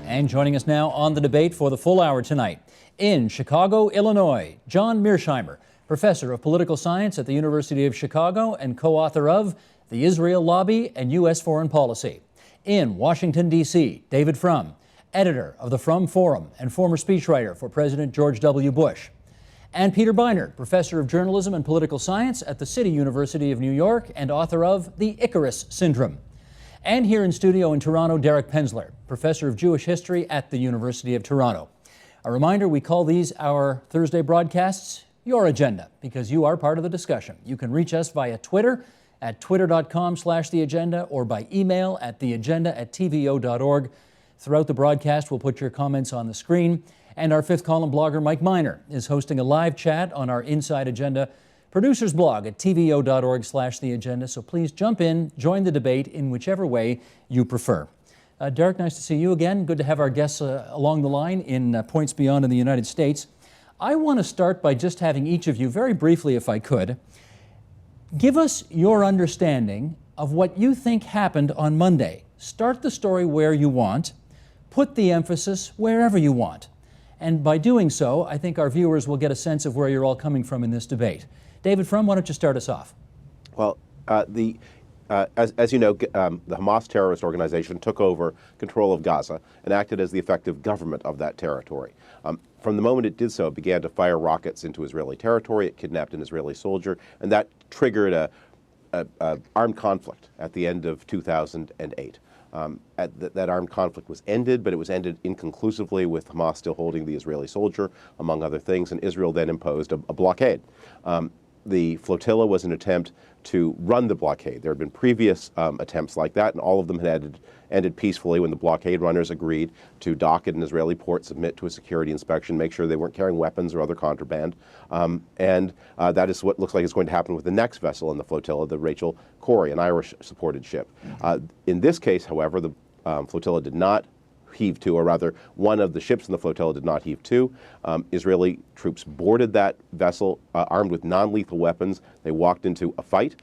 And joining us now on the debate for the full hour tonight, in Chicago, Illinois, John Mearsheimer, professor of political science at the University of Chicago and co-author of The Israel Lobby and U.S. Foreign Policy. In Washington, D.C., David Frum, editor of the Frum Forum and former speechwriter for President George W. Bush. And Peter Beinart, professor of journalism and political science at the City University of New York and author of The Icarus Syndrome. And here in studio in Toronto, Derek Penslar, professor of Jewish history at the University of Toronto. A reminder, we call these our Thursday broadcasts Your Agenda, because you are part of the discussion. You can reach us via Twitter at twitter.com/theagenda or by email at theagenda@tvo.org. Throughout the broadcast, we'll put your comments on the screen. And our fifth column blogger, Mike Miner, is hosting a live chat on our Inside Agenda producers blog at tvo.org/theagenda. So please jump in, join the debate in whichever way you prefer. Derek, nice to see you again. Good to have our guests along the line in Points Beyond in the United States. I want to start by just having each of you, very briefly if I could, give us your understanding of what you think happened on Monday. Start the story where you want, put the emphasis wherever you want. And by doing so, I think our viewers will get a sense of where you're all coming from in this debate. David Frum, why don't you start us off? Well, as you know, the Hamas terrorist organization took over control of Gaza and acted as the effective government of that territory. From the moment it did so, it began to fire rockets into Israeli territory. It kidnapped an Israeli soldier, and that triggered a armed conflict at the end of 2008. That armed conflict was ended, but it was ended inconclusively, with Hamas still holding the Israeli soldier, among other things, and Israel then imposed a blockade. The flotilla was an attempt to run the blockade. There had been previous attempts like that, and all of them had ended peacefully when the blockade runners agreed to dock at an Israeli port, submit to a security inspection, make sure they weren't carrying weapons or other contraband. And that is what looks like is going to happen with the next vessel in the flotilla, the Rachel Corrie, an Irish-supported ship. In this case, however, the flotilla did not heave to, or rather, one of the ships in the flotilla did not heave to. Israeli troops boarded that vessel armed with non-lethal weapons. They walked into a fight.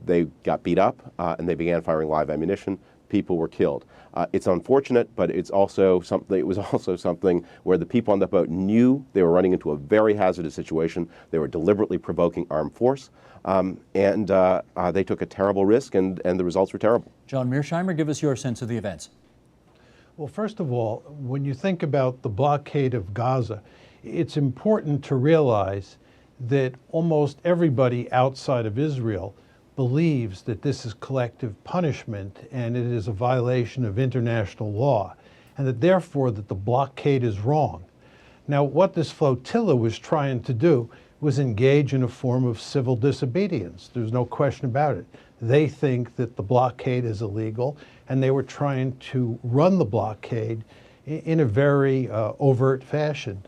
They got beat up, and they began firing live ammunition. People were killed. It's unfortunate, but it's also something. It was also something where the people on the boat knew they were running into a very hazardous situation. They were deliberately provoking armed force, and they took a terrible risk, and the results were terrible. John Mearsheimer, give us your sense of the events. Well, first of all, when you think about the blockade of Gaza, it's important to realize that almost everybody outside of Israel believes that this is collective punishment and it is a violation of international law, and that therefore that the blockade is wrong. Now, what this flotilla was trying to do was engage in a form of civil disobedience. There's no question about it. They think that the blockade is illegal, and they were trying to run the blockade in a very overt fashion.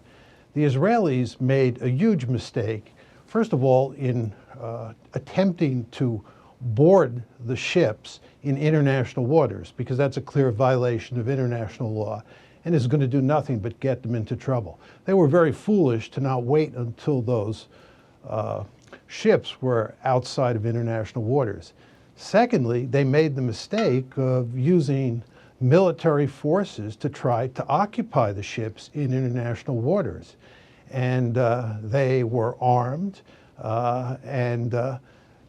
The Israelis made a huge mistake, first of all, in attempting to board the ships in international waters, because that's a clear violation of international law and is going to do nothing but get them into trouble. They were very foolish to not wait until those ships were outside of international waters. Secondly, they made the mistake of using military forces to try to occupy the ships in international waters. And they were armed, and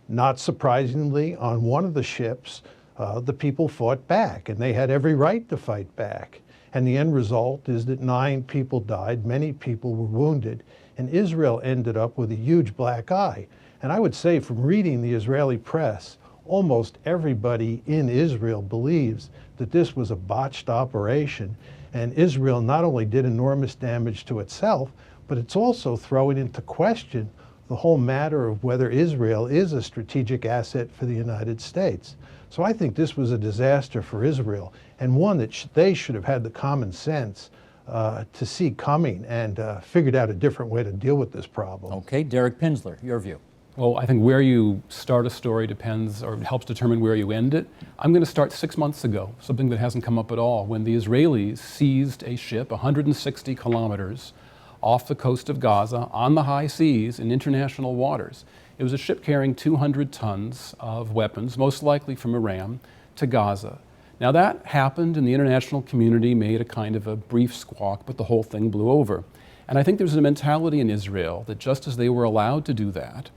not surprisingly, on one of the ships, the people fought back, and they had every right to fight back. And the end result is that 9 people died, many people were wounded, and Israel ended up with a huge black eye. And I would say, from reading the Israeli press, almost everybody in Israel believes that this was a botched operation, and Israel not only did enormous damage to itself, but it's also throwing into question the whole matter of whether Israel is a strategic asset for the United States. So I think this was a disaster for Israel, and one that they should have had the common sense to see coming and figured out a different way to deal with this problem. Okay, Derek Penslar, your view. Well, I think where you start a story depends, or helps determine where you end it. I'm going to start 6 months ago, something that hasn't come up at all, when the Israelis seized a ship 160 kilometers off the coast of Gaza on the high seas in international waters. It was a ship carrying 200 tons of weapons, most likely from Iran, to Gaza. Now that happened, and the international community made a kind of a brief squawk, but the whole thing blew over. And I think there's a mentality in Israel that just as they were allowed to do that,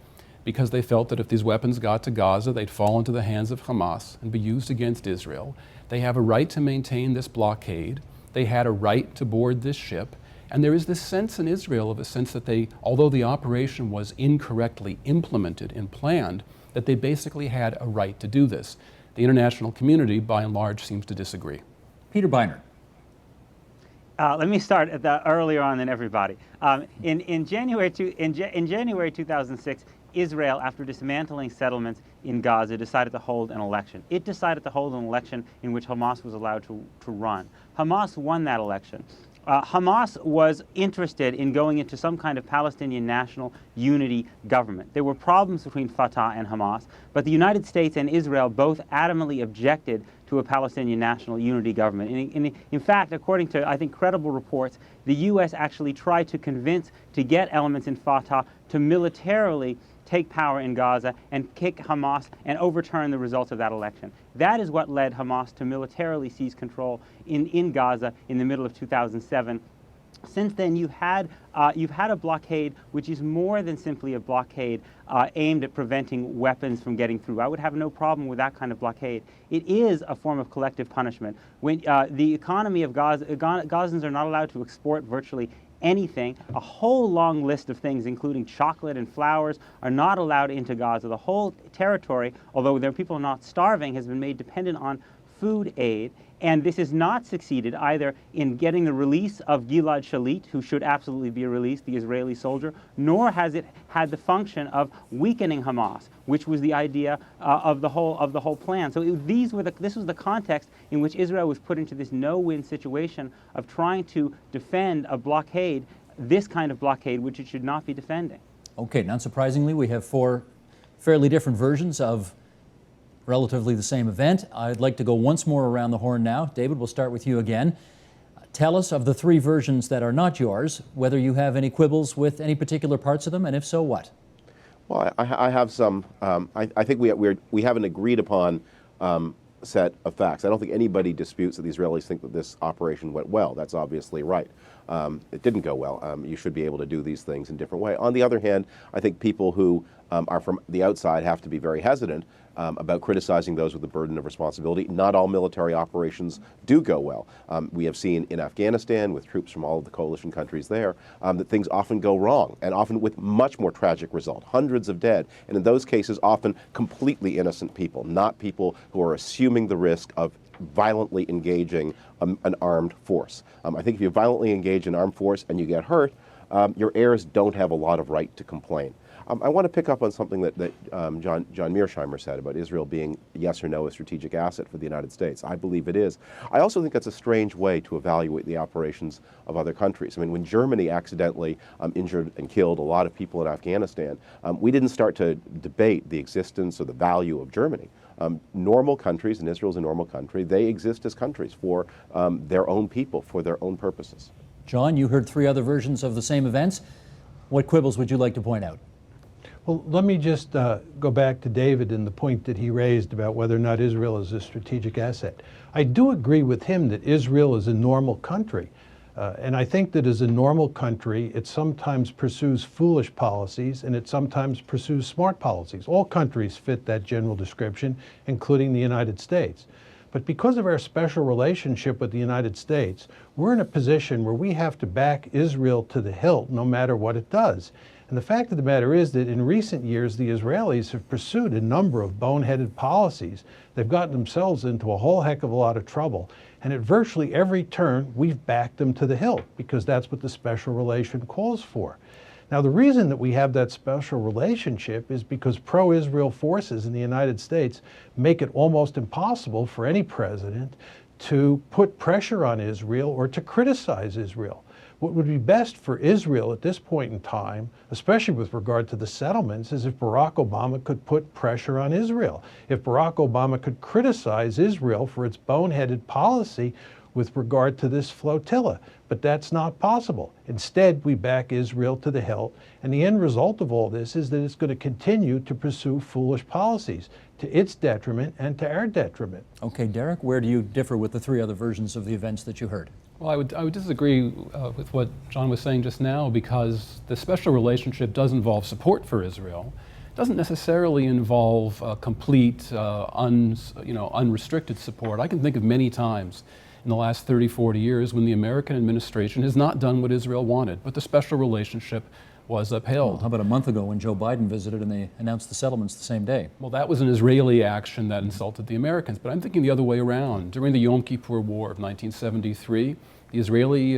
because they felt that if these weapons got to Gaza, they'd fall into the hands of Hamas and be used against Israel, they have a right to maintain this blockade. They had a right to board this ship. And there is this sense in Israel of a sense that they, although the operation was incorrectly implemented and planned, that they basically had a right to do this. The international community, by and large, seems to disagree. Peter Beinart. Let me start at earlier on than everybody. In January 2006, Israel, after dismantling settlements in Gaza, decided to hold an election. It decided to hold an election in which Hamas was allowed to run. Hamas won that election. Hamas was interested in going into some kind of Palestinian national unity government. There were problems between Fatah and Hamas, but the United States and Israel both adamantly objected to a Palestinian national unity government. In fact, according to, I think, credible reports, the U.S. actually tried to get elements in Fatah to militarily take power in Gaza and kick Hamas and overturn the results of that election. That is what led Hamas to militarily seize control in Gaza in the middle of 2007. Since then, you've had a blockade which is more than simply a blockade aimed at preventing weapons from getting through. I would have no problem with that kind of blockade. It is a form of collective punishment. When the economy of Gaza, Gazans are not allowed to export virtually anything. A whole long list of things, including chocolate and flowers, are not allowed into Gaza. The whole territory, although there are people not starving, has been made dependent on food aid. And this has not succeeded either in getting the release of Gilad Shalit, who should absolutely be released, the Israeli soldier, nor has it had the function of weakening Hamas, which was the idea of the whole plan. So this was the context in which Israel was put into this no-win situation of trying to defend a blockade, this kind of blockade, which it should not be defending. Okay, not surprisingly, we have four fairly different versions of relatively the same event. I'd like to go once more around the horn now. David, we'll start with you again. Tell us of the three versions that are not yours, whether you have any quibbles with any particular parts of them, and if so, what? Well, I have some. I think we have an agreed upon set of facts. I don't think anybody disputes that the Israelis think that this operation went well. That's obviously right. It didn't go well. You should be able to do these things in a different way. On the other hand, I think people who are from the outside have to be very hesitant about criticizing those with the burden of responsibility. Not all military operations do go well. We have seen in Afghanistan, with troops from all of the coalition countries there, that things often go wrong, and often with much more tragic result. Hundreds of dead, and in those cases often completely innocent people, not people who are assuming the risk of violently engaging an armed force. I think if you violently engage an armed force and you get hurt, your heirs don't have a lot of right to complain. I want to pick up on something that John Mearsheimer said about Israel being, yes or no, a strategic asset for the United States. I believe it is. I also think that's a strange way to evaluate the operations of other countries. I mean, when Germany accidentally injured and killed a lot of people in Afghanistan, we didn't start to debate the existence or the value of Germany. Normal countries, and Israel's a normal country, they exist as countries for their own people, for their own purposes. John, you heard three other versions of the same events. What quibbles would you like to point out? Well, let me just go back to David and the point that he raised about whether or not Israel is a strategic asset. I do agree with him that Israel is a normal country. And I think that as a normal country, it sometimes pursues foolish policies and it sometimes pursues smart policies. All countries fit that general description, including the United States. But because of our special relationship with the United States, we're in a position where we have to back Israel to the hilt no matter what it does. And the fact of the matter is that in recent years, the Israelis have pursued a number of boneheaded policies. They've gotten themselves into a whole heck of a lot of trouble. And at virtually every turn, we've backed them to the hilt because that's what the special relation calls for. Now, the reason that we have that special relationship is because pro-Israel forces in the United States make it almost impossible for any president to put pressure on Israel or to criticize Israel. What would be best for Israel at this point in time, especially with regard to the settlements, is if Barack Obama could put pressure on Israel. If Barack Obama could criticize Israel for its boneheaded policy with regard to this flotilla. But that's not possible. Instead, we back Israel to the hilt, and the end result of all this is that it's going to continue to pursue foolish policies to its detriment and to our detriment. Okay, Derek, where do you differ with the three other versions of the events that you heard? Well, I would disagree with what John was saying just now, because the special relationship does involve support for Israel. It doesn't necessarily involve complete, unrestricted support. I can think of many times in the last 30, 40 years when the American administration has not done what Israel wanted, but the special relationship was upheld. Well, how about a month ago when Joe Biden visited and they announced the settlements the same day? Well, that was an Israeli action that insulted the Americans, but I'm thinking the other way around. During the Yom Kippur War of 1973, the Israeli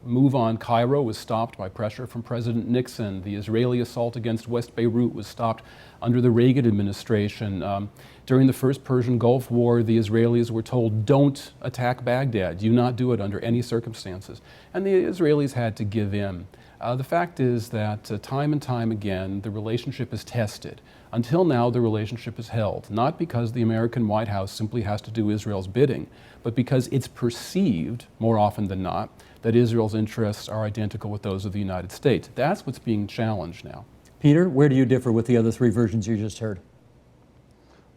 move on Cairo was stopped by pressure from President Nixon. The Israeli assault against West Beirut was stopped under the Reagan administration. During the first Persian Gulf War, the Israelis were told, don't attack Baghdad. Do not do it under any circumstances. And the Israelis had to give in. The fact is that time and time again, the relationship is tested. Until now, the relationship is held, not because the American White House simply has to do Israel's bidding, but because it's perceived, more often than not, that Israel's interests are identical with those of the United States. That's what's being challenged now. Peter, where do you differ with the other three versions you just heard?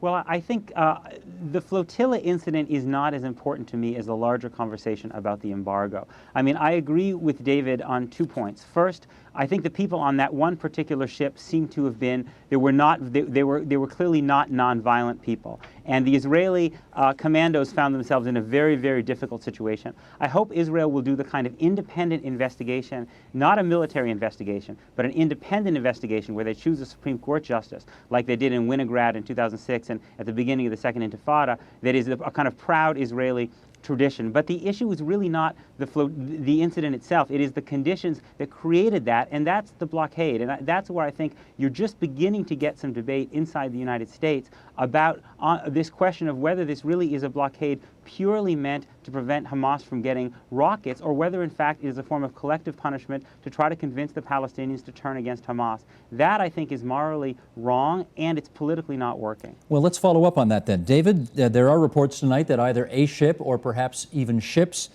Well, I think the flotilla incident is not as important to me as the larger conversation about the embargo. I mean, I agree with David on 2 points. First, I think the people on that one particular ship seem to have been, they were clearly not nonviolent people. And the Israeli commandos found themselves in a very, very difficult situation. I hope Israel will do the kind of independent investigation, not a military investigation, but an independent investigation where they choose a Supreme Court justice, like they did in Winograd in 2006 and at the beginning of the Second Intifada, that is a kind of proud Israeli tradition. But the issue is really not the incident itself. It is the conditions that created that, and that's the blockade. And that's where I think you're just beginning to get some debate inside the United States about this question of whether this really is a blockade purely meant to prevent Hamas from getting rockets, or whether in fact it is a form of collective punishment to try to convince the Palestinians to turn against Hamas. That, I think, is morally wrong, and it's politically not working. Well, let's follow up on that then. David, there are reports tonight that either a ship or perhaps even ships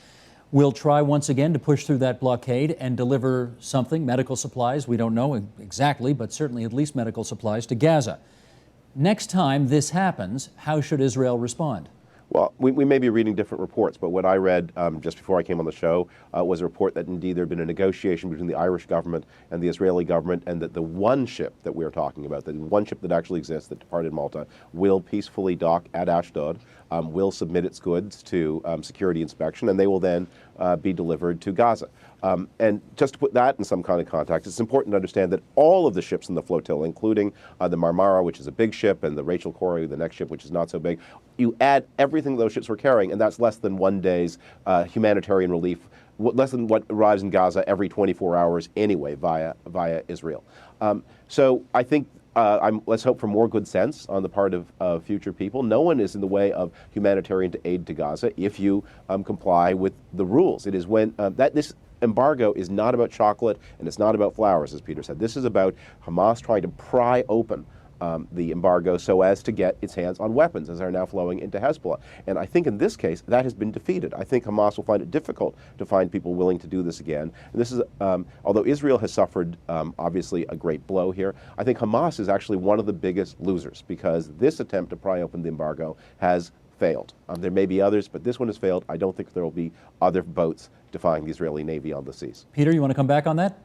will try once again to push through that blockade and deliver something, medical supplies, we don't know exactly, but certainly at least medical supplies, to Gaza. Next time this happens, how should Israel respond? Well, we may be reading different reports, but what I read just before I came on the show was a report that indeed there had been a negotiation between the Irish government and the Israeli government, and that the one ship that we're talking about, the one ship that actually exists that departed Malta, will peacefully dock at Ashdod, will submit its goods to security inspection, and they will then be delivered to Gaza. And just to put that in some kind of context, it's important to understand that all of the ships in the flotilla, including the Marmara, which is a big ship, and the Rachel Corrie, the next ship, which is not so big, you add everything those ships were carrying, and that's less than one day's humanitarian relief, less than what arrives in Gaza every 24 hours anyway via Israel. So I think let's hope for more good sense on the part of future people. No one is in the way of humanitarian aid to Gaza if you comply with the rules. It is when this embargo is not about chocolate and it's not about flowers, as Peter said. This is about Hamas trying to pry open the embargo so as to get its hands on weapons, as are now flowing into Hezbollah. And I think in this case, that has been defeated. I think Hamas will find it difficult to find people willing to do this again. And this is, although Israel has suffered, obviously, a great blow here, I think Hamas is actually one of the biggest losers, because this attempt to pry open the embargo has failed. There may be others, but this one has failed. I don't think there will be other boats defying the Israeli Navy on the seas. Peter, you want to come back on that?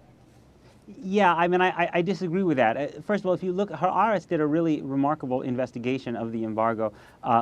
Yeah, I mean, I disagree with that. First of all, if you look, Haaretz did a really remarkable investigation of the embargo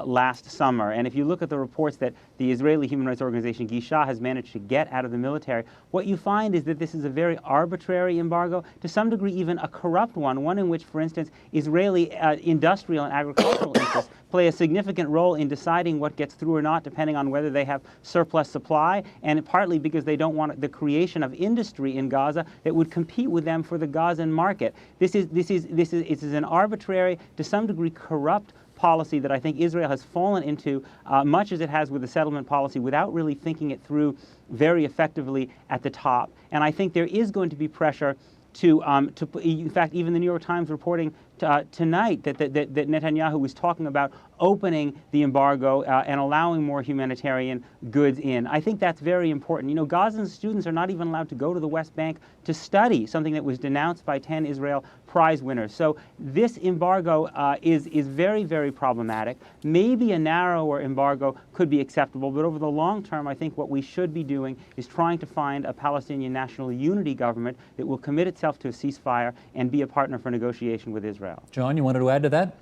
last summer. And if you look at the reports that the Israeli human rights organization Gisha has managed to get out of the military, what you find is that this is a very arbitrary embargo, to some degree even a corrupt one in which, for instance, Israeli industrial and agricultural interests play a significant role in deciding what gets through or not, depending on whether they have surplus supply, and partly because they don't want the creation of industry in Gaza that would compete with them for the Gazan market. This is an arbitrary, to some degree corrupt policy that I think Israel has fallen into, much as it has with the settlement policy, without really thinking it through very effectively at the top. And I think there is going to be pressure in fact, even the New York Times reporting tonight that Netanyahu was talking about opening the embargo and allowing more humanitarian goods in. I think that's very important. You know, Gazan students are not even allowed to go to the West Bank to study, something that was denounced by 10 Israel Prize winners. So this embargo is very, very problematic. Maybe a narrower embargo could be acceptable, but over the long term, I think what we should be doing is trying to find a Palestinian national unity government that will commit itself to a ceasefire and be a partner for negotiation with Israel. John, you wanted to add to that?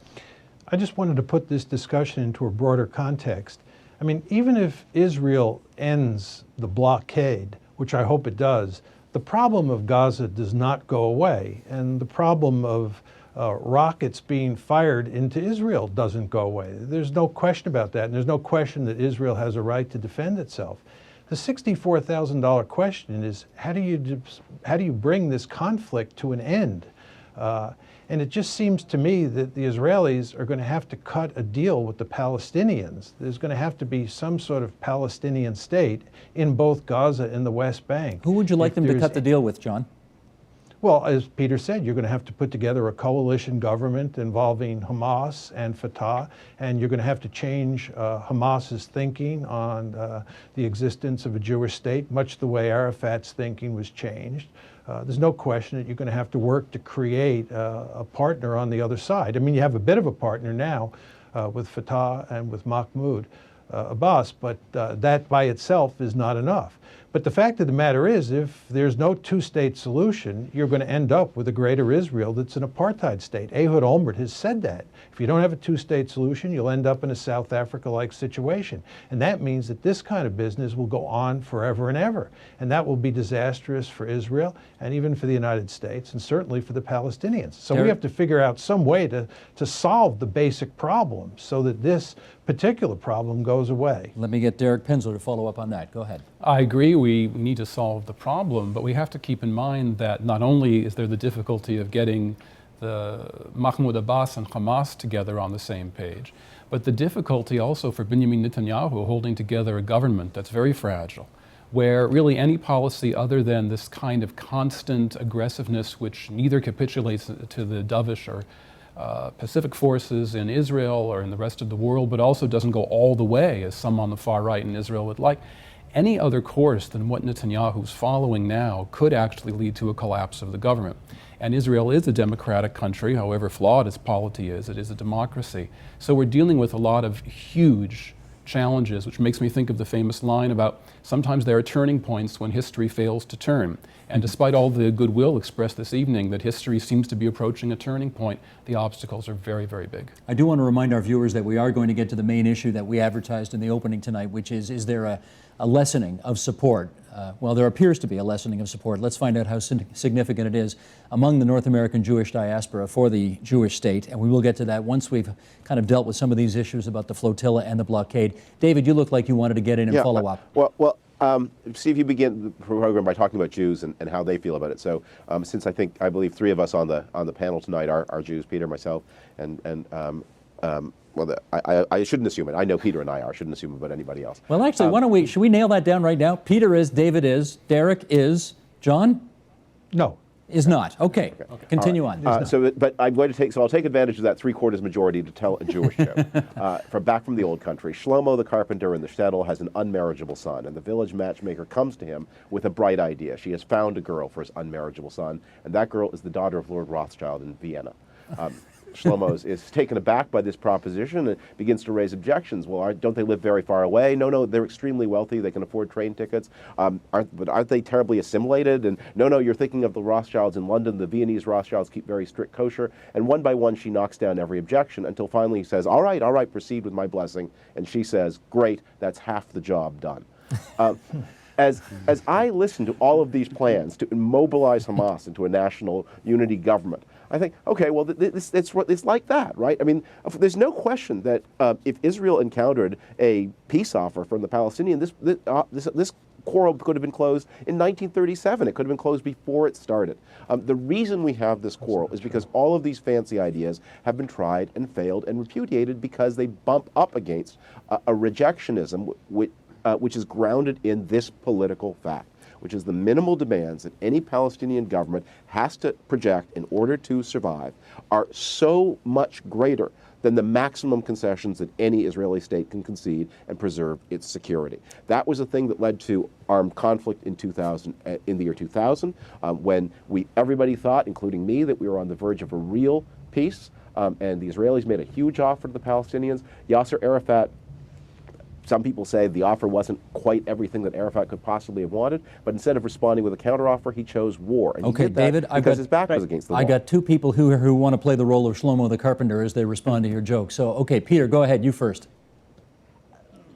I just wanted to put this discussion into a broader context. I mean, even if Israel ends the blockade, which I hope it does, the problem of Gaza does not go away, and the problem of rockets being fired into Israel doesn't go away. There's no question about that, and there's no question that Israel has a right to defend itself. The $64,000 question is, how do you bring this conflict to an end? And it just seems to me that the Israelis are going to have to cut a deal with the Palestinians. There's going to have to be some sort of Palestinian state in both Gaza and the West Bank. Who would you like them to cut the deal with, John? Well, as Peter said, you're going to have to put together a coalition government involving Hamas and Fatah, and you're going to have to change Hamas's thinking on the existence of a Jewish state, much the way Arafat's thinking was changed. There's no question that you're going to have to work to create a partner on the other side. I mean, you have a bit of a partner now with Fatah and with Mahmoud Abbas, but that by itself is not enough. But the fact of the matter is, if there's no two-state solution, you're going to end up with a greater Israel that's an apartheid state. Ehud Olmert has said that. If you don't have a two-state solution, you'll end up in a South Africa-like situation. And that means that this kind of business will go on forever and ever. And that will be disastrous for Israel and even for the United States and certainly for the Palestinians. So we have to figure out some way to solve the basic problem so that this particular problem goes away. Let me get Derek Penslar to follow up on that. Go ahead. I agree we need to solve the problem, but we have to keep in mind that not only is there the difficulty of getting the Mahmoud Abbas and Hamas together on the same page, but the difficulty also for Benjamin Netanyahu holding together a government that's very fragile, where really any policy other than this kind of constant aggressiveness, which neither capitulates to the dovish or Pacific forces in Israel or in the rest of the world, but also doesn't go all the way, as some on the far right in Israel would like. Any other course than what Netanyahu's following now could actually lead to a collapse of the government. And Israel is a democratic country, however flawed its polity is, it is a democracy. So we're dealing with a lot of huge challenges, which makes me think of the famous line about sometimes there are turning points when history fails to turn. And despite all the goodwill expressed this evening that history seems to be approaching a turning point, the obstacles are very, very big. I do want to remind our viewers that we are going to get to the main issue that we advertised in the opening tonight, which is there a lessening of support? Well, there appears to be a lessening of support. Let's find out how significant it is among the North American Jewish diaspora for the Jewish state, and we will get to that once we've kind of dealt with some of these issues about the flotilla and the blockade. David, you look like you wanted to get in and follow up. Steve, you begin the program by talking about Jews and how they feel about it. So, since I believe three of us on the panel tonight are Jews, Peter, myself, I shouldn't assume it. I know Peter and I are. I shouldn't assume about anybody else. Well, actually, should we nail that down right now? Peter is, David is, Derek is, John? No. Is not. Okay. Continue on. But I'm going to I'll take advantage of that three-quarters majority to tell a Jewish joke. Back from the old country, Shlomo the carpenter in the shtetl has an unmarriageable son, and the village matchmaker comes to him with a bright idea. She has found a girl for his unmarriageable son, and that girl is the daughter of Lord Rothschild in Vienna. Shlomo is taken aback by this proposition and begins to raise objections. Well, don't they live very far away? No, they're extremely wealthy. They can afford train tickets. Aren't they terribly assimilated? And no, you're thinking of the Rothschilds in London. The Viennese Rothschilds keep very strict kosher. And one by one, she knocks down every objection until finally he says, all right, proceed with my blessing. And she says, great, that's half the job done. As I listen to all of these plans to immobilize Hamas into a national unity government, I think, okay, well, it's like that, right? I mean, there's no question that if Israel encountered a peace offer from the Palestinians, this quarrel could have been closed in 1937. It could have been closed before it started. The reason we have this quarrel is because all of these fancy ideas have been tried and failed and repudiated because they bump up against a rejectionism which is grounded in this political fact. which is the minimal demands that any Palestinian government has to project in order to survive, are so much greater than the maximum concessions that any Israeli state can concede and preserve its security. That was the thing that led to armed conflict in the year 2000, when everybody thought, including me, that we were on the verge of a real peace, and the Israelis made a huge offer to the Palestinians. Yasser Arafat, some people say the offer wasn't quite everything that Arafat could possibly have wanted, but instead of responding with a counteroffer, he chose war. And okay, he did that David, because his back was against the wall. I got two people who want to play the role of Shlomo the Carpenter as they respond to your joke. So, okay, Peter, go ahead, you first.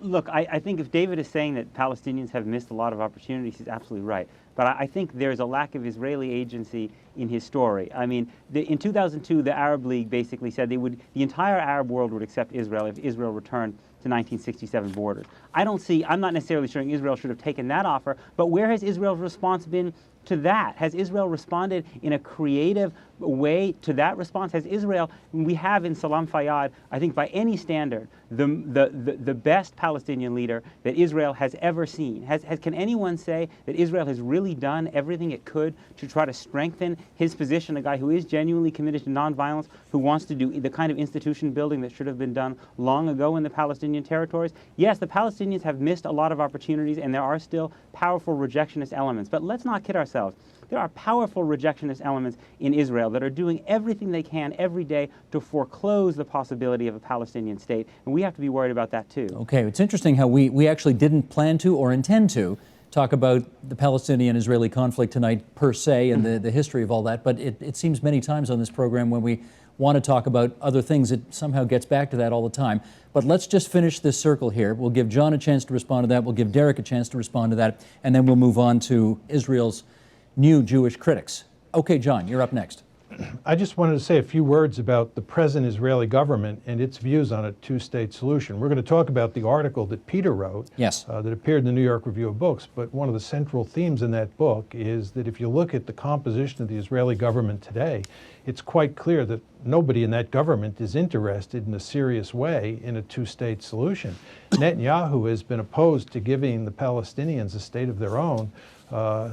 Look, I think if David is saying that Palestinians have missed a lot of opportunities, he's absolutely right. But I think there's a lack of Israeli agency in his story. I mean, in 2002, the Arab League basically said the entire Arab world would accept Israel if Israel returned to 1967 borders. I'm not necessarily sure Israel should have taken that offer, but where has Israel's response been to that? Has Israel responded in a creative way to that response? We have in Salam Fayyad, I think by any standard, the best Palestinian leader that Israel has ever seen. Can anyone say that Israel has really done everything it could to try to strengthen his position, a guy who is genuinely committed to nonviolence, who wants to do the kind of institution building that should have been done long ago in the Palestinian territories? Yes, the Palestinians have missed a lot of opportunities, and there are still powerful rejectionist elements. But let's not kid ourselves. There are powerful rejectionist elements in Israel that are doing everything they can every day to foreclose the possibility of a Palestinian state, and we have to be worried about that too. Okay, it's interesting how we actually didn't plan to or intend to talk about the Palestinian-Israeli conflict tonight per se and the history of all that, but it seems many times on this program when we want to talk about other things, it somehow gets back to that all the time. But let's just finish this circle here. We'll give John a chance to respond to that, we'll give Derek a chance to respond to that, and then we'll move on to Israel's new Jewish critics. Okay, John, you're up next. I just wanted to say a few words about the present Israeli government and its views on a two-state solution. We're going to talk about the article that Peter wrote, yes, that appeared in the New York Review of Books, but one of the central themes in that book is that if you look at the composition of the Israeli government today, it's quite clear that nobody in that government is interested in a serious way in a two-state solution. Netanyahu has been opposed to giving the Palestinians a state of their own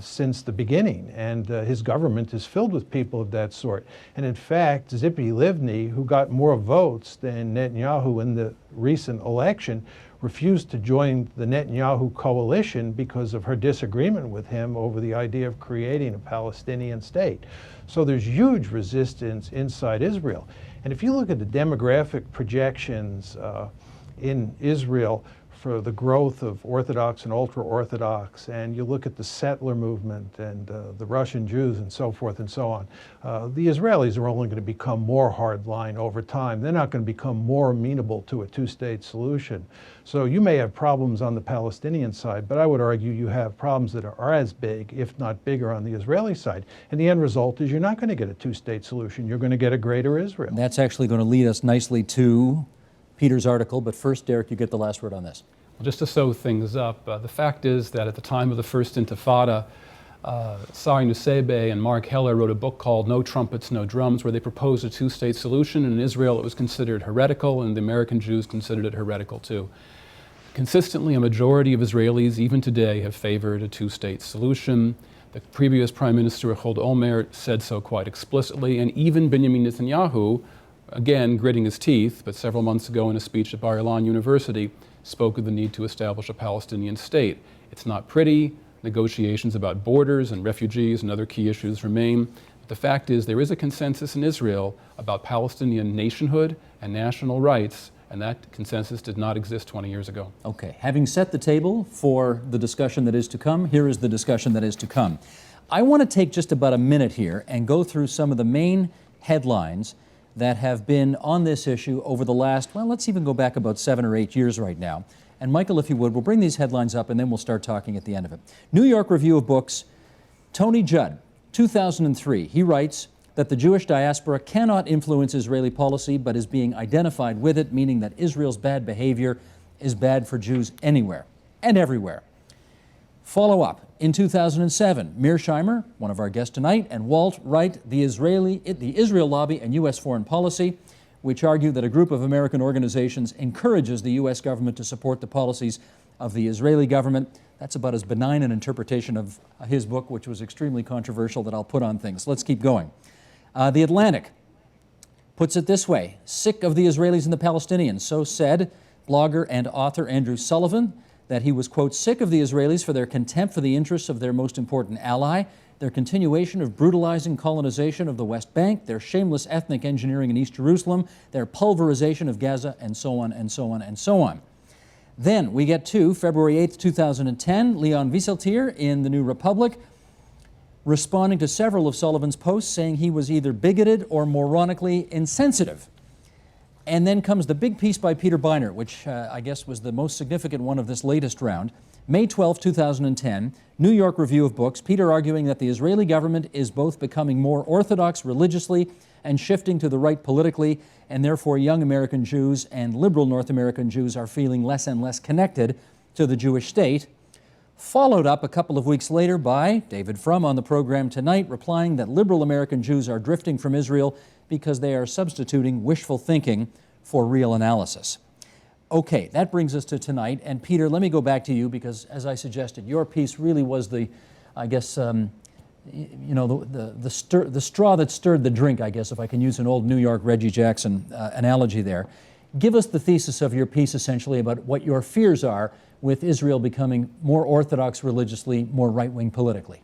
since the beginning, and his government is filled with people of that sort. And in fact, Tzipi Livni, who got more votes than Netanyahu in the recent election, refused to join the Netanyahu coalition because of her disagreement with him over the idea of creating a Palestinian state. So there's huge resistance inside Israel. And if you look at the demographic projections in Israel for the growth of Orthodox and ultra-Orthodox, and you look at the settler movement and the Russian Jews and so forth and so on, the Israelis are only going to become more hardline over time. They're not going to become more amenable to a two-state solution. So you may have problems on the Palestinian side, but I would argue you have problems that are as big, if not bigger, on the Israeli side. And the end result is you're not going to get a two-state solution. You're going to get a greater Israel. And that's actually going to lead us nicely to Peter's article, but first, Derek, you get the last word on this. Well, just to sew things up, the fact is that at the time of the First Intifada, Sari Nusseibeh and Mark Heller wrote a book called No Trumpets, No Drums, where they proposed a two-state solution. In Israel, it was considered heretical, and the American Jews considered it heretical too. Consistently, a majority of Israelis, even today, have favored a two-state solution. The previous Prime Minister, Ehud Olmert, said so quite explicitly, and even Benjamin Netanyahu, again, gritting his teeth, but several months ago in a speech at Bar Ilan University, spoke of the need to establish a Palestinian state. It's not pretty. Negotiations about borders and refugees and other key issues remain. But the fact is there is a consensus in Israel about Palestinian nationhood and national rights, and that consensus did not exist 20 years ago. Okay, having set the table for the discussion that is to come, here is the discussion that is to come. I want to take just about a minute here and go through some of the main headlines that have been on this issue over the last, well, let's even go back about 7 or 8 years right now. And Michael, if you would, we'll bring these headlines up and then we'll start talking at the end of it. New York Review of Books, Tony Judd, 2003, he writes that the Jewish diaspora cannot influence Israeli policy but is being identified with it, meaning that Israel's bad behavior is bad for Jews anywhere and everywhere. Follow up. In 2007, Mearsheimer, one of our guests tonight, and Walt write the Israel Lobby and U.S. Foreign Policy, which argue that a group of American organizations encourages the U.S. government to support the policies of the Israeli government. That's about as benign an interpretation of his book, which was extremely controversial, that I'll put on things. Let's keep going. The Atlantic puts it this way: sick of the Israelis and the Palestinians. So said blogger and author Andrew Sullivan, that he was, quote, sick of the Israelis for their contempt for the interests of their most important ally, their continuation of brutalizing colonization of the West Bank, their shameless ethnic engineering in East Jerusalem, their pulverization of Gaza, and so on and so on and so on. Then we get to February 8th, 2010, Leon Wieseltier in The New Republic, responding to several of Sullivan's posts, saying he was either bigoted or moronically insensitive. And then comes the big piece by Peter Beinart, which I guess was the most significant one of this latest round. May 12, 2010, New York Review of Books, Peter arguing that the Israeli government is both becoming more orthodox religiously and shifting to the right politically, and therefore young American Jews and liberal North American Jews are feeling less and less connected to the Jewish state. Followed up a couple of weeks later by David Frum on the program tonight, replying that liberal American Jews are drifting from Israel because they are substituting wishful thinking for real analysis. Okay, that brings us to tonight. And Peter, let me go back to you because, as I suggested, your piece really was the, I guess, you know, the straw that stirred the drink, I guess, if I can use an old New York Reggie Jackson analogy there. Give us the thesis of your piece, essentially, about what your fears are with Israel becoming more orthodox religiously, more right-wing politically.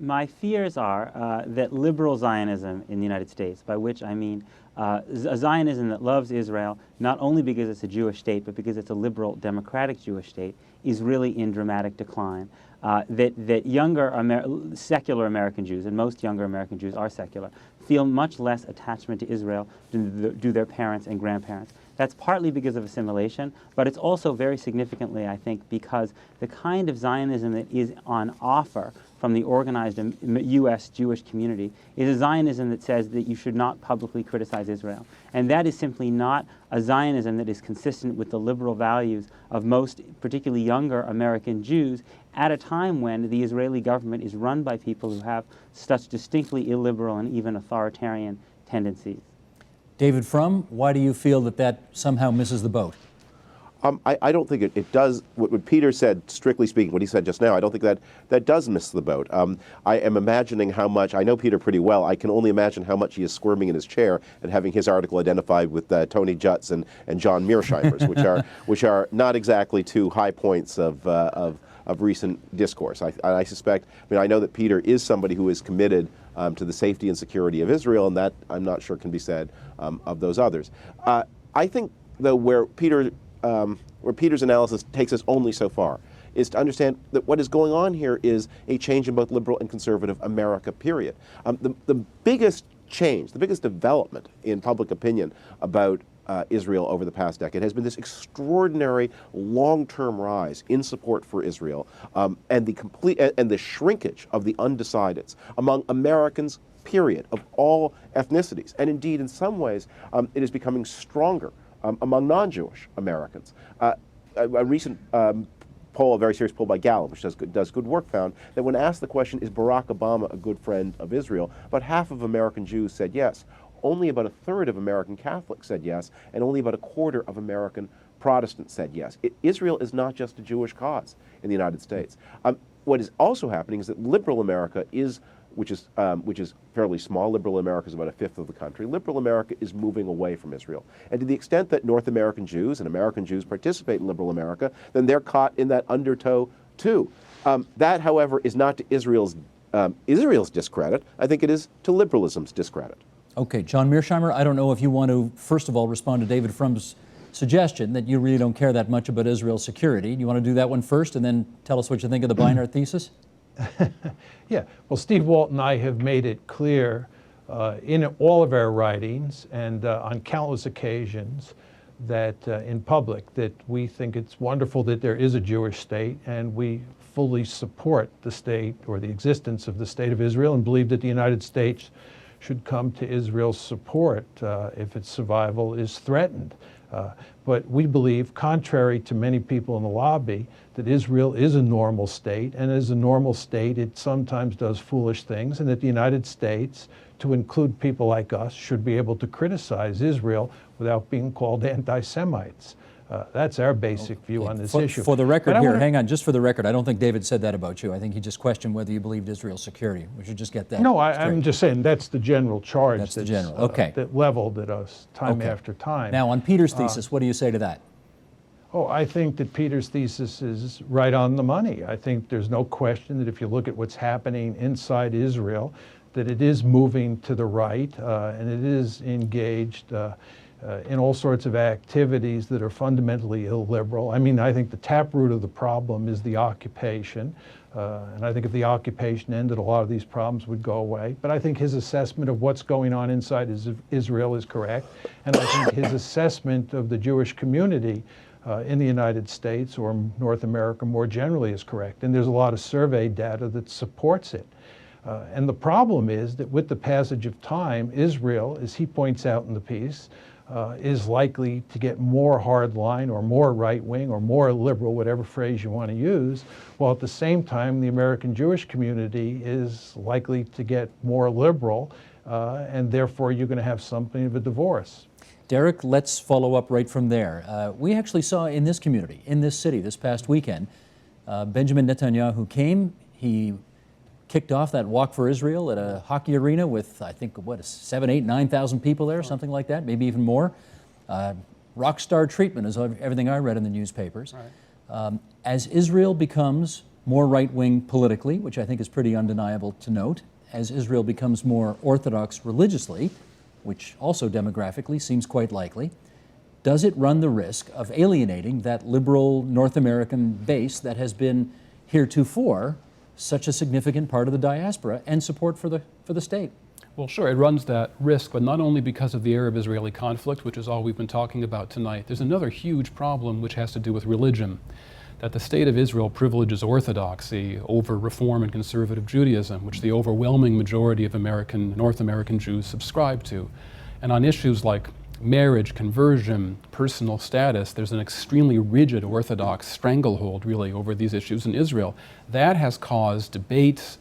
My fears are that liberal Zionism in the United States, by which I mean a Zionism that loves Israel, not only because it's a Jewish state, but because it's a liberal, democratic Jewish state, is really in dramatic decline. That younger secular American Jews, and most younger American Jews are secular, feel much less attachment to Israel than do their parents and grandparents. That's partly because of assimilation, but it's also very significantly, I think, because the kind of Zionism that is on offer from the organized U.S. Jewish community is a Zionism that says that you should not publicly criticize Israel. And that is simply not a Zionism that is consistent with the liberal values of most, particularly younger American Jews, at a time when the Israeli government is run by people who have such distinctly illiberal and even authoritarian tendencies. David Frum, why do you feel that that somehow misses the boat? I don't think it does. What Peter said, strictly speaking, what he said just now, I don't think that does miss the boat. I am imagining how much, I know Peter pretty well, I can only imagine how much he is squirming in his chair and having his article identified with Tony Judd's and John Mearsheimer's, which are not exactly two high points of recent discourse. I suspect, I mean, I know that Peter is somebody who is committed to the safety and security of Israel, and that I'm not sure can be said of those others. I think, though, where Peter's analysis takes us only so far is to understand that what is going on here is a change in both liberal and conservative America, period. The biggest change, the biggest development in public opinion about Israel over the past decade has been this extraordinary long-term rise in support for Israel and the shrinkage of the undecideds among Americans, period, of all ethnicities. And indeed, in some ways, it is becoming stronger among non-Jewish Americans. A recent poll, a very serious poll by Gallup, which does good work, found that when asked the question, is Barack Obama a good friend of Israel, about half of American Jews said yes. Only about a third of American Catholics said yes, and only about a quarter of American Protestants said yes. Israel is not just a Jewish cause in the United States. What is also happening is that liberal America is, which is fairly small, liberal America is about a fifth of the country, liberal America is moving away from Israel. And to the extent that North American Jews and American Jews participate in liberal America, then they're caught in that undertow too. That, however, is not to Israel's discredit. I think it is to liberalism's discredit. Okay, John Mearsheimer, I don't know if you want to, first of all, respond to David Frum's suggestion that you really don't care that much about Israel's security. Do you want to do that one first and then tell us what you think of the Beinart thesis? Yeah, well, Steve Walt and I have made it clear in all of our writings and on countless occasions that in public that we think it's wonderful that there is a Jewish state, and we fully support the state or the existence of the state of Israel and believe that the United States should come to Israel's support if its survival is threatened. But we believe, contrary to many people in the lobby, that Israel is a normal state, and as a normal state, it sometimes does foolish things, and that the United States, to include people like us, should be able to criticize Israel without being called anti-Semites. That's our basic view on this issue. For the record But here, hang on, just for the record, I don't think David said that about you. I think he just questioned whether you believed Israel's security. We should just get that No, straight. I'm just saying that's the general charge That's the general, okay. that leveled at us time Okay. after time. Now, on Peter's thesis, what do you say to that? Oh, I think that Peter's thesis is right on the money. I think there's no question that if you look at what's happening inside Israel, that it is moving to the right and it is engaged in all sorts of activities that are fundamentally illiberal. I mean, I think the taproot of the problem is the occupation. And I think if the occupation ended, a lot of these problems would go away. But I think his assessment of what's going on inside Israel is correct. And I think his assessment of the Jewish community in the United States or North America more generally is correct. And there's a lot of survey data that supports it. And the problem is that with the passage of time, Israel, as he points out in the piece, is likely to get more hardline or more right-wing or more liberal, whatever phrase you want to use, while at the same time the American Jewish community is likely to get more liberal, and therefore you're going to have something of a divorce. Derek, let's follow up right from there. We actually saw in this community, in this city, this past weekend, Benjamin Netanyahu came, he kicked off that Walk for Israel at a hockey arena with, I think, 7, 8, 9,000 people there, something like that, maybe even more. Rock star treatment is everything I read in the newspapers. Right. As Israel becomes more right-wing politically, which I think is pretty undeniable to note, as Israel becomes more orthodox religiously, which also demographically seems quite likely, does it run the risk of alienating that liberal North American base that has been heretofore such a significant part of the diaspora and support for the state? Well, sure, it runs that risk, but not only because of the Arab-Israeli conflict, which is all we've been talking about tonight. There's another huge problem which has to do with religion, that the state of Israel privileges orthodoxy over Reform and conservative Judaism, which the overwhelming majority of North American Jews subscribe to. And on issues like marriage, conversion, personal status, there's an extremely rigid Orthodox stranglehold, really, over these issues in Israel. That has caused debates,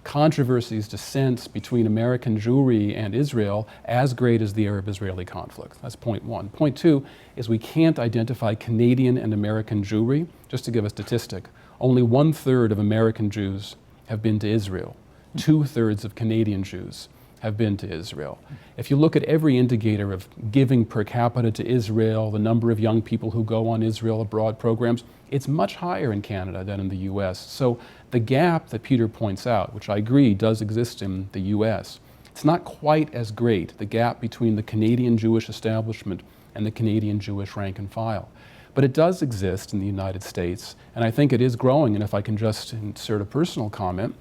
controversies, dissents between American Jewry and Israel as great as the Arab-Israeli conflict. That's point one. Point two is we can't identify Canadian and American Jewry. Just to give a statistic, only 1/3 of American Jews have been to Israel. 2/3 of Canadian Jews have been to Israel. If you look at every indicator of giving per capita to Israel, the number of young people who go on Israel abroad programs, it's much higher in Canada than in the US. So the gap that Peter points out, which I agree does exist in the US, it's not quite as great, the gap between the Canadian Jewish establishment and the Canadian Jewish rank and file. But it does exist in the United States, and I think it is growing. And if I can just insert a personal comment,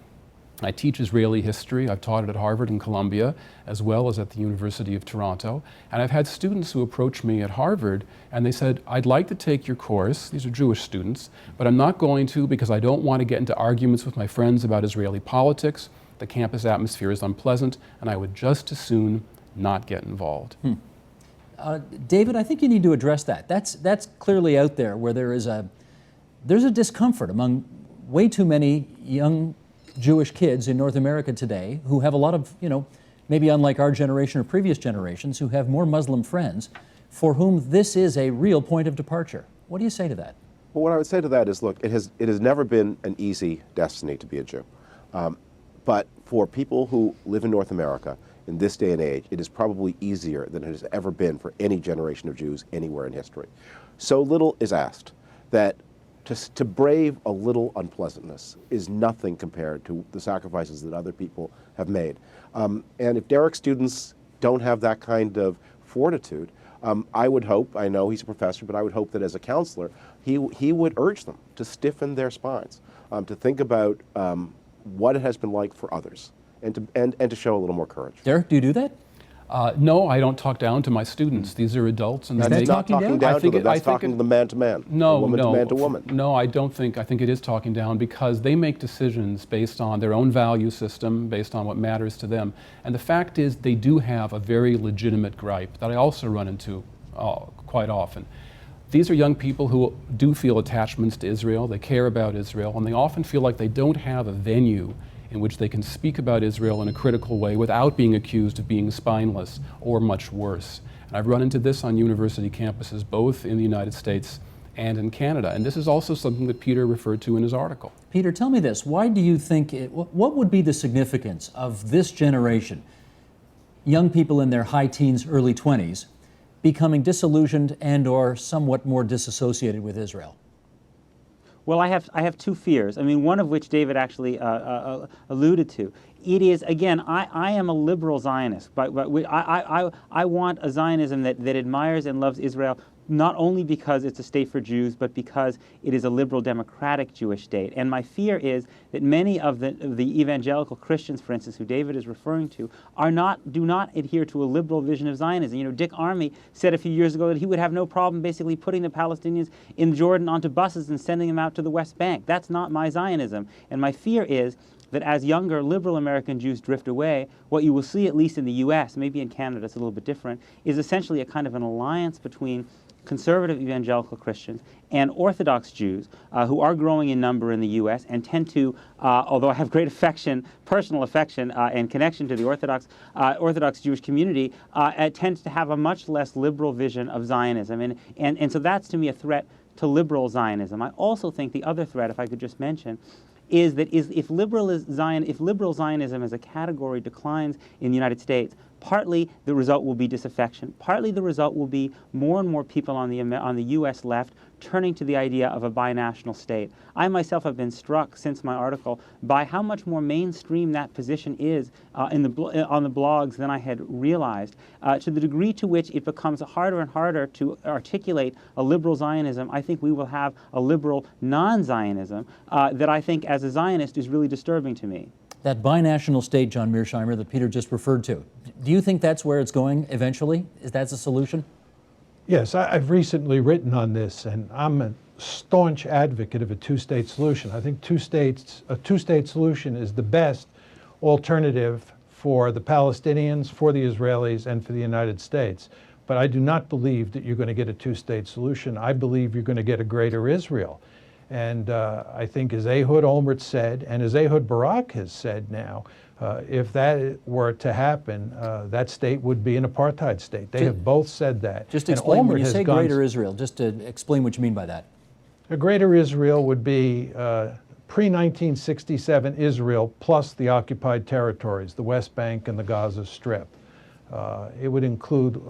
I teach Israeli history. I've taught it at Harvard and Columbia, as well as at the University of Toronto. And I've had students who approach me at Harvard, and they said, I'd like to take your course. These are Jewish students, but I'm not going to because I don't want to get into arguments with my friends about Israeli politics. The campus atmosphere is unpleasant, and I would just as soon not get involved. David, I think you need to address that. That's clearly out there where there's a discomfort among way too many young Jewish kids in North America today who have a lot of, maybe unlike our generation or previous generations, who have more Muslim friends for whom this is a real point of departure. What do you say to that? Well, what I would say to that is, look, it has never been an easy destiny to be a Jew. But for people who live in North America in this day and age, it is probably easier than it has ever been for any generation of Jews anywhere in history. So little is asked that to brave a little unpleasantness is nothing compared to the sacrifices that other people have made. And if Derek's students don't have that kind of fortitude, I would hope, I know he's a professor, but I would hope that as a counselor, he would urge them to stiffen their spines, to think about what it has been like for others, and to show a little more courage. Derek, do you do that? No, I don't talk down to my students. These are adults, and that's not talking down to them. That's talking to the man to man, woman to man to woman. No, I think it is talking down because they make decisions based on their own value system, based on what matters to them. And the fact is, they do have a very legitimate gripe that I also run into quite often. These are young people who do feel attachments to Israel. They care about Israel, and they often feel like they don't have a venue in which they can speak about Israel in a critical way without being accused of being spineless or much worse. And I've run into this on university campuses, both in the United States and in Canada. And this is also something that Peter referred to in his article. Peter, tell me this. Why do you think, what would be the significance of this generation, young people in their high teens, early 20s, becoming disillusioned and or somewhat more disassociated with Israel? Well, I have two fears. I mean, one of which David actually alluded to. It is, again, I am a liberal Zionist, but I want a Zionism that admires and loves Israel, not only because it's a state for Jews, but because it is a liberal democratic Jewish state. And my fear is that many of the evangelical Christians, for instance, who David is referring to, do not adhere to a liberal vision of Zionism. You know, Dick Armey said a few years ago that he would have no problem basically putting the Palestinians in Jordan onto buses and sending them out to the West Bank. That's not my Zionism. And my fear is that as younger liberal American Jews drift away, what you will see, at least in the U.S., maybe in Canada it's a little bit different, is essentially a kind of an alliance between conservative evangelical Christians and Orthodox Jews who are growing in number in the U.S. and tend to, although I have great affection, personal affection and connection to the Orthodox Jewish community, tend to have a much less liberal vision of Zionism. And so that's to me a threat to liberal Zionism. I also think the other threat, if I could just mention, is that if liberal Zionism as a category declines in the United States, partly the result will be disaffection. Partly the result will be more and more people on the U.S. left turning to the idea of a binational state. I myself have been struck since my article by how much more mainstream that position is on the blogs than I had realized, to the degree to which it becomes harder and harder to articulate a liberal Zionism. I think we will have a liberal non-Zionism that I think as a Zionist is really disturbing to me. That binational state, John Mearsheimer, that Peter just referred to, do you think that's where it's going eventually? Is that a solution? Yes, I've recently written on this, and I'm a staunch advocate of a two-state solution. I think a two-state solution is the best alternative for the Palestinians, for the Israelis, and for the United States. But I do not believe that you're going to get a two-state solution. I believe you're going to get a greater Israel. And I think, as Ehud Olmert said, and as Ehud Barak has said now, if that were to happen, that state would be an apartheid state. They have both said that. Just explain, when you say greater Israel, just to explain what you mean by that. A greater Israel would be pre-1967 Israel plus the occupied territories, the West Bank and the Gaza Strip. It would include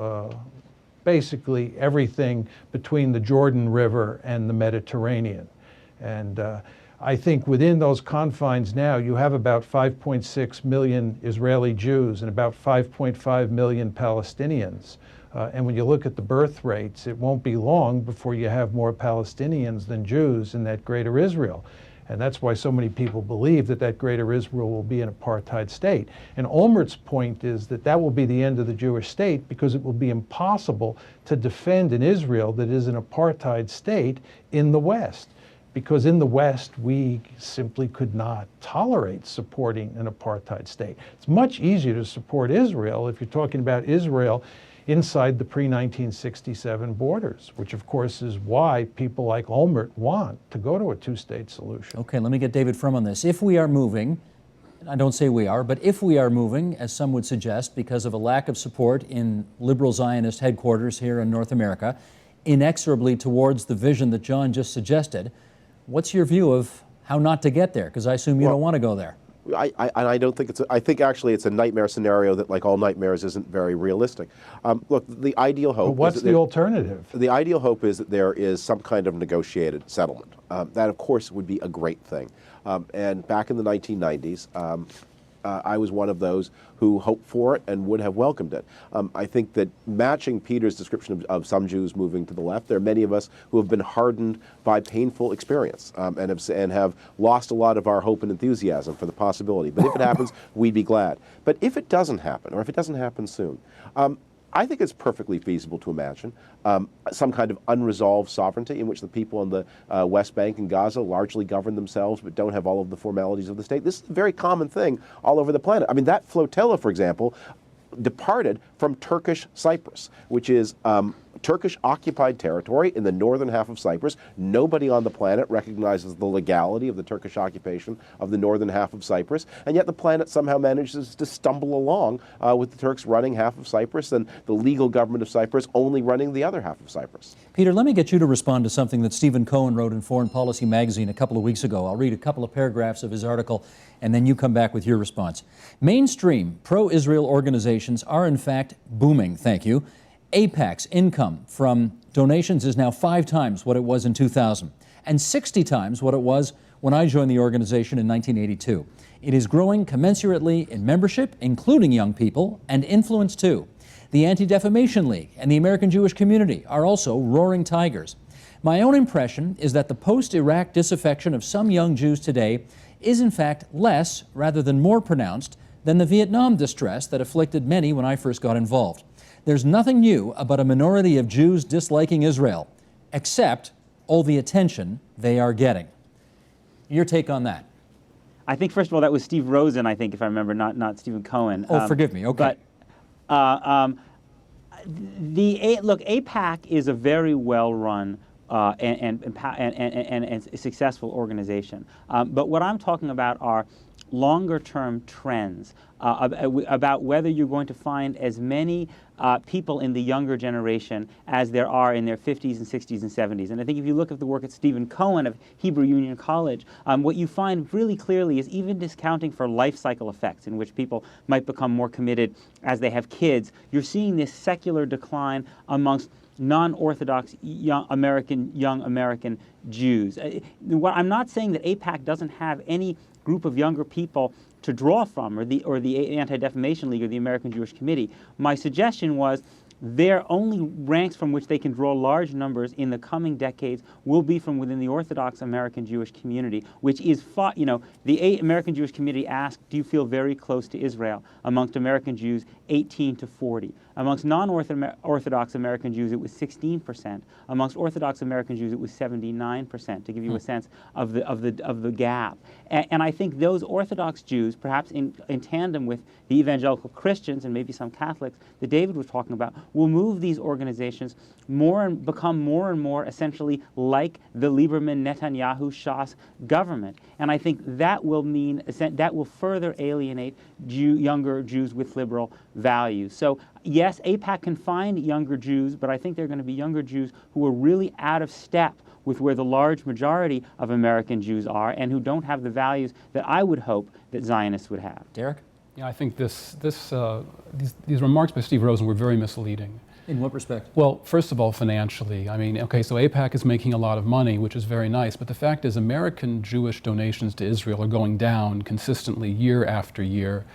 basically everything between the Jordan River and the Mediterranean. And I think within those confines now, you have about 5.6 million Israeli Jews and about 5.5 million Palestinians. And when you look at the birth rates, it won't be long before you have more Palestinians than Jews in that greater Israel. And that's why so many people believe that that greater Israel will be an apartheid state. And Olmert's point is that that will be the end of the Jewish state because it will be impossible to defend an Israel that is an apartheid state in the West. Because in the West, we simply could not tolerate supporting an apartheid state. It's much easier to support Israel if you're talking about Israel inside the pre-1967 borders, which of course is why people like Olmert want to go to a two-state solution. Okay, let me get David Frum on this. If we are moving, I don't say we are, but if we are moving, as some would suggest, because of a lack of support in liberal Zionist headquarters here in North America, inexorably towards the vision that John just suggested, what's your view of how not to get there? Because I assume you don't want to go there. I don't think I think actually it's a nightmare scenario that, like all nightmares, isn't very realistic. Look, the ideal hope. But what's the alternative? The ideal hope is that there is some kind of negotiated settlement. That, of course, would be a great thing. And back in the 1990s, I was one of those who hoped for it and would have welcomed it. I think that matching Peter's description of some Jews moving to the left, there are many of us who have been hardened by painful experience and have lost a lot of our hope and enthusiasm for the possibility. But if it happens, we'd be glad. But if it doesn't happen, or if it doesn't happen soon, I think it's perfectly feasible to imagine some kind of unresolved sovereignty in which the people on the West Bank and Gaza largely govern themselves but don't have all of the formalities of the state. This is a very common thing all over the planet. I mean, that flotilla, for example, departed from Turkish Cyprus, which is Turkish-occupied territory in the northern half of Cyprus. Nobody on the planet recognizes the legality of the Turkish occupation of the northern half of Cyprus, and yet the planet somehow manages to stumble along with the Turks running half of Cyprus and the legal government of Cyprus only running the other half of Cyprus. Peter, let me get you to respond to something that Stephen Cohen wrote in Foreign Policy magazine a couple of weeks ago. I'll read a couple of paragraphs of his article, and then you come back with your response. Mainstream pro-Israel organizations are in fact booming, thank you. AIPAC's income from donations is now 5 times what it was in 2000 and 60 times what it was when I joined the organization in 1982. It is growing commensurately in membership, including young people, and influence too. The Anti-Defamation League and the American Jewish community are also roaring tigers. My own impression is that the post-Iraq disaffection of some young Jews today is in fact less rather than more pronounced than the Vietnam distress that afflicted many when I first got involved. There's nothing new about a minority of Jews disliking Israel, except all the attention they are getting. Your take on that? I think, first of all, that was Steve Rosen, I think, if I remember, not Stephen Cohen. Oh, forgive me. Okay. But look, AIPAC is a very well-run and successful organization. But what I'm talking about are longer-term trends about whether you're going to find as many people in the younger generation as there are in their 50s and 60s and 70s. And I think if you look at the work of Stephen Cohen of Hebrew Union College, what you find really clearly is even discounting for life cycle effects in which people might become more committed as they have kids, you're seeing this secular decline amongst non-Orthodox young American Jews. I'm not saying that AIPAC doesn't have any group of younger people to draw from, or the Anti-Defamation League or the American Jewish Committee. My suggestion was their only ranks from which they can draw large numbers in the coming decades will be from within the Orthodox American Jewish community, which is, the American Jewish Committee asked, do you feel very close to Israel? Amongst American Jews, 18 to 40. Amongst non-Orthodox American Jews, it was 16%. Amongst Orthodox American Jews, it was 79%, to give you a sense of the gap. And I think those Orthodox Jews, perhaps in tandem with the evangelical Christians and maybe some Catholics that David was talking about, will move these organizations become more and more essentially like the Lieberman-Netanyahu Shas government. And I think that will mean that will further alienate younger Jews with liberal values. So yes, AIPAC can find younger Jews, but I think they're going to be younger Jews who are really out of step with where the large majority of American Jews are and who don't have the values that I would hope that Zionists would have. Derek? Yeah, I think these remarks by Steve Rosen were very misleading. In what respect? Well, first of all, financially. I mean, okay, so AIPAC is making a lot of money, which is very nice, but the fact is American Jewish donations to Israel are going down consistently year after year.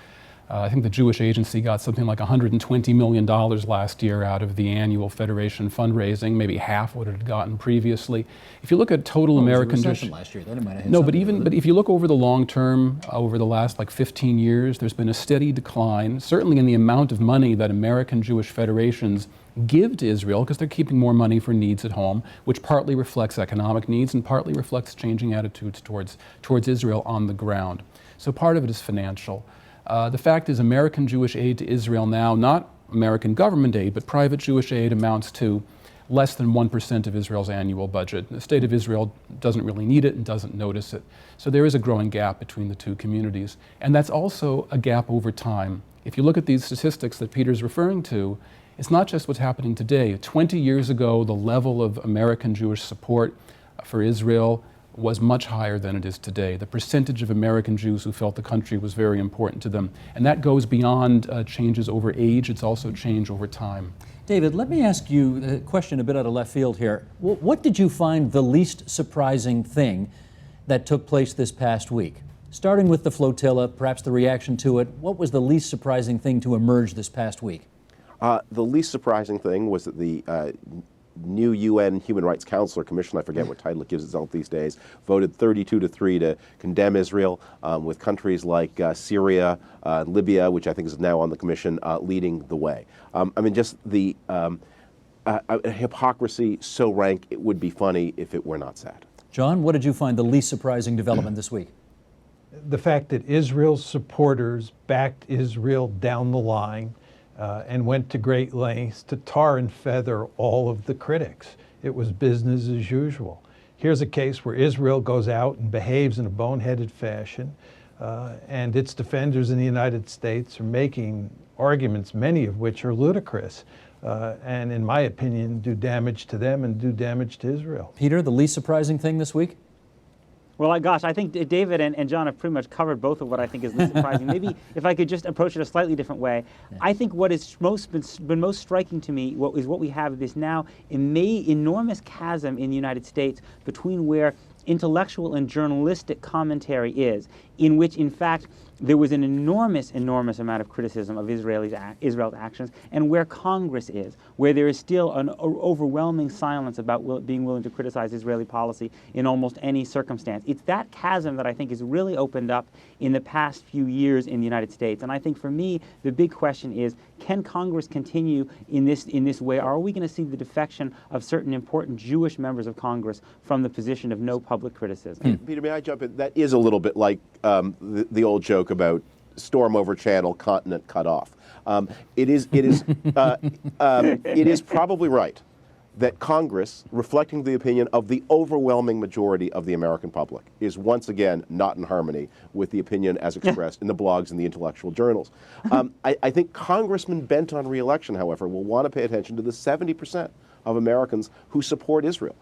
I think the Jewish Agency got something like $120 million last year out of the annual Federation fundraising, maybe half what it had gotten previously. If you look at total American Jewish last year, that might have hit no, but if you look over the long term, over the last 15 years, there's been a steady decline, certainly in the amount of money that American Jewish federations give to Israel, because they're keeping more money for needs at home, which partly reflects economic needs and partly reflects changing attitudes towards Israel on the ground. So part of it is financial. The fact is American Jewish aid to Israel now, not American government aid, but private Jewish aid amounts to less than 1% of Israel's annual budget. The state of Israel doesn't really need it and doesn't notice it. So there is a growing gap between the two communities. And that's also a gap over time. If you look at these statistics that Peter's referring to, it's not just what's happening today. 20 years ago, the level of American Jewish support for Israel was much higher than it is today. The percentage of American Jews who felt the country was very important to them. And that goes beyond changes over age, it's also change over time. David, let me ask you a question a bit out of left field here. What did you find the least surprising thing that took place this past week? Starting with the flotilla, perhaps the reaction to it, what was the least surprising thing to emerge this past week? The least surprising thing was that the new UN Human Rights Council or Commission, I forget what title it gives itself these days, voted 32-3 to condemn Israel, with countries like Syria, Libya, which I think is now on the Commission, leading the way. I mean, just the hypocrisy so rank it would be funny if it were not sad. John, what did you find the least surprising development this week? The fact that Israel's supporters backed Israel down the line, and went to great lengths to tar and feather all of the critics. It was business as usual. Here's a case where Israel goes out and behaves in a boneheaded fashion, and its defenders in the United States are making arguments, many of which are ludicrous, and in my opinion, do damage to them and do damage to Israel. Peter, the least surprising thing this week? Well, gosh, I think David and John have pretty much covered both of what I think is least surprising. Maybe if I could just approach it a slightly different way. Yeah. I think what has been most striking to me is what we have this now enormous chasm in the United States between where intellectual and journalistic commentary is, in which, in fact, there was an enormous amount of criticism of Israel's actions, and where Congress is, where there is still an overwhelming silence about being willing to criticize Israeli policy in almost any circumstance. It's that chasm that I think has really opened up in the past few years in the United States. And I think for me, the big question is, can Congress continue in this way? Or are we going to see the defection of certain important Jewish members of Congress from the position of no public criticism? Peter, may I jump in? That is a little bit like the old joke about storm over channel, continent cut off. It is probably right that Congress, reflecting the opinion of the overwhelming majority of the American public, is once again not in harmony with the opinion as expressed in the blogs and the intellectual journals. I think congressmen bent on re-election, however, will want to pay attention to the 70% of Americans who support Israel.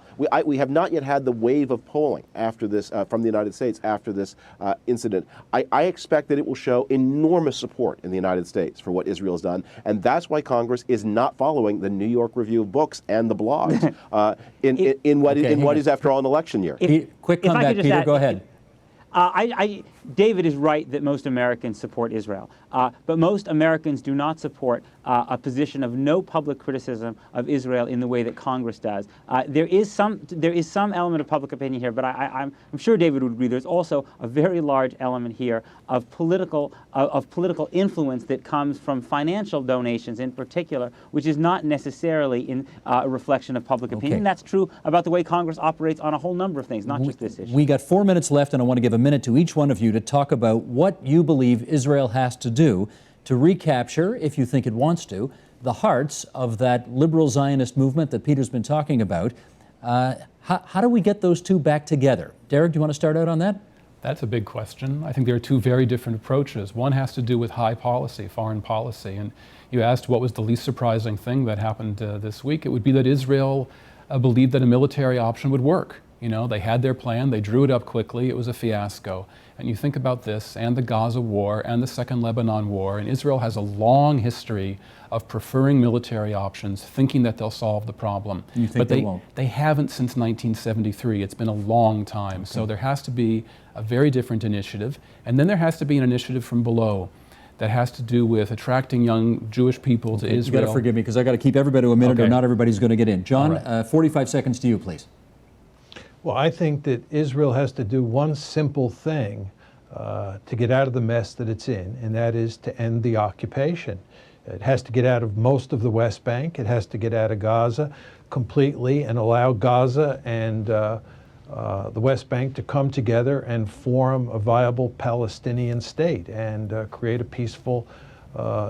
We have not yet had the wave of polling after this from the United States after this incident. I expect that it will show enormous support in the United States for what Israel has done, and that's why Congress is not following the New York Review of Books and the blogs in what is, after all, an election year. Quick comeback, Peter. Go ahead. David is right that most Americans support Israel, but most Americans do not support a position of no public criticism of Israel in the way that Congress does. There is some element of public opinion here, but I'm sure David would agree. There's also a very large element here of political influence that comes from financial donations, in particular, which is not necessarily a reflection of public opinion. Okay. That's true about the way Congress operates on a whole number of things, not just this issue. We got 4 minutes left, and I want to give a minute to each one of you to talk about what you believe Israel has to do to recapture, if you think it wants to, the hearts of that liberal Zionist movement that Peter's been talking about. How do we get those two back together? Derek, do you want to start out on that? That's a big question. I think there are two very different approaches. One has to do with high policy, foreign policy. And you asked what was the least surprising thing that happened this week. It would be that Israel believed that a military option would work. You know, they had their plan, they drew it up quickly, it was a fiasco. And you think about this and the Gaza war and the Second Lebanon war, and Israel has a long history of preferring military options, thinking that they'll solve the problem. You think they won't? They haven't since 1973. It's been a long time. Okay. So there has to be a very different initiative, and then there has to be an initiative from below that has to do with attracting young Jewish people to Israel. You've got to forgive me because I've got to keep everybody to a minute, okay, or not everybody's going to get in. John, right. 45 seconds to you, please. Well, I think that Israel has to do one simple thing to get out of the mess that it's in, and that is to end the occupation. It has to get out of most of the West Bank. It has to get out of Gaza completely and allow Gaza and the West Bank to come together and form a viable Palestinian state and create a peaceful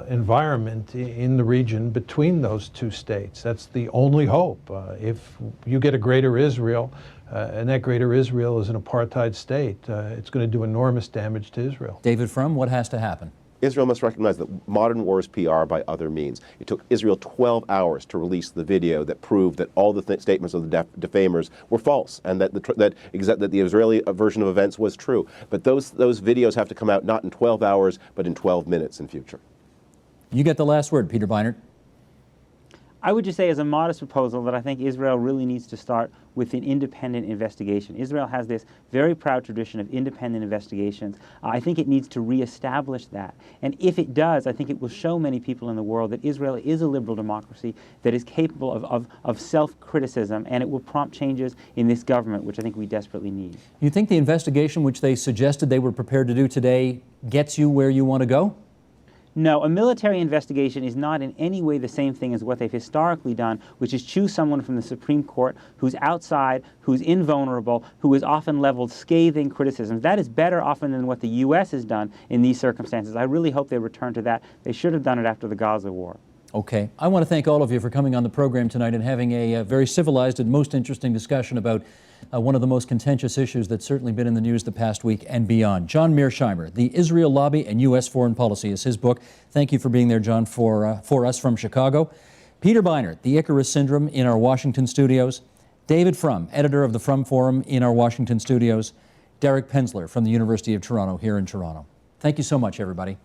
environment in the region between those two states. That's the only hope. If you get a greater Israel, and that greater Israel is an apartheid state, it's going to do enormous damage to Israel. David Frum, what has to happen? Israel must recognize that modern war is PR by other means. It took Israel 12 hours to release the video that proved that all the statements of the defamers were false, and that the Israeli version of events was true. But those videos have to come out not in 12 hours, but in 12 minutes in future. You get the last word, Peter Beinart. I would just say as a modest proposal that I think Israel really needs to start with an independent investigation. Israel has this very proud tradition of independent investigations. I think it needs to reestablish that. And if it does, I think it will show many people in the world that Israel is a liberal democracy that is capable of self-criticism, and it will prompt changes in this government, which I think we desperately need. You think the investigation which they suggested they were prepared to do today gets you where you want to go? No, a military investigation is not in any way the same thing as what they've historically done, which is choose someone from the Supreme Court who's outside, who's invulnerable, who has often leveled scathing criticisms. That is better often than what the U.S. has done in these circumstances. I really hope they return to that. They should have done it after the Gaza war. Okay. I want to thank all of you for coming on the program tonight and having a very civilized and most interesting discussion about one of the most contentious issues that's certainly been in the news the past week and beyond. John Mearsheimer, The Israel Lobby and U.S. Foreign Policy is his book. Thank you for being there, John, for us from Chicago. Peter Beinart, The Icarus Syndrome, in our Washington studios. David Frum, editor of the Frum Forum, in our Washington studios. Derek Penslar from the University of Toronto here in Toronto. Thank you so much, everybody.